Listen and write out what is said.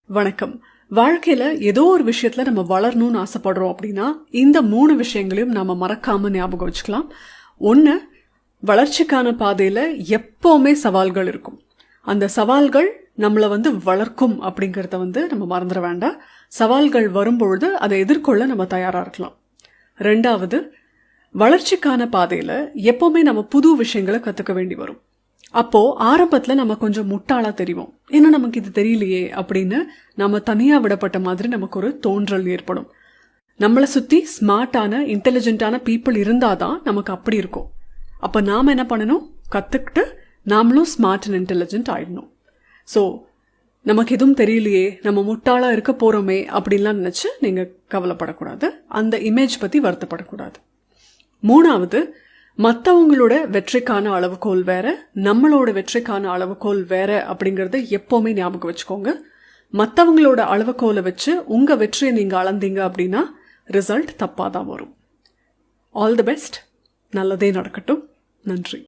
வணக்கம். வாழ்க்கையில ஏதோ ஒரு விஷயத்துல நம்ம வளரணும்னு ஆசைப்படுறோம் அப்படின்னா இந்த 3 விஷயங்களையும் நாம மறக்காம ஞாபகம் வச்சுக்கலாம். 1, வளர்ச்சிக்கான பாதையில எப்பவுமே சவால்கள் இருக்கும். அந்த சவால்கள் நம்மளை வளர்க்கும் அப்படிங்கிறத நம்ம மறந்துட வேண்டாம். சவால்கள் வரும்பொழுது அதை எதிர்கொள்ள நம்ம தயாரா இருக்கலாம். 2வது, வளர்ச்சிக்கான பாதையில எப்பவுமே நம்ம புது விஷயங்களை கத்துக்க வேண்டி வரும். அப்போ ஆரம்பத்துல நம்ம கொஞ்சம் முட்டாளா தெரியும். ஏன்னா நமக்கு இது தெரியலையே அப்படின்னு நம்ம தனியா விடப்பட்ட மாதிரி நமக்கு ஒரு தோன்றல் ஏற்படும். நம்மளை சுத்தி ஸ்மார்ட்டான இன்டெலிஜென்ட்டான பீப்புள் இருந்தாதான் நமக்கு அப்படி இருக்கும். அப்ப நாம என்ன பண்ணணும்? கத்துக்கிட்டு நாமளும் ஸ்மார்ட் அண்ட் இன்டெலிஜென்ட் ஆயிடணும். ஸோ நமக்கு எதுவும் தெரியலையே, நம்ம முட்டாளா இருக்க போறோமே அப்படின்லாம் நினைச்சு நீங்க கவலைப்படக்கூடாது. அந்த இமேஜ் பத்தி வருத்தப்படக்கூடாது. 3வது, மற்றவங்களோட வெற்றிக்கான அளவுகோல் வேற, நம்மளோட வெற்றிக்கான அளவுகோல் வேற அப்படிங்கறத எப்பவுமே ஞாபகம் வச்சுக்கோங்க. மற்றவங்களோட அளவுகோலை வச்சு உங்க வெற்றியை நீங்க அளந்தீங்க அப்படின்னா ரிசல்ட் தப்பாதான் வரும். All the best. நல்லதே நடக்கட்டும். நன்றி.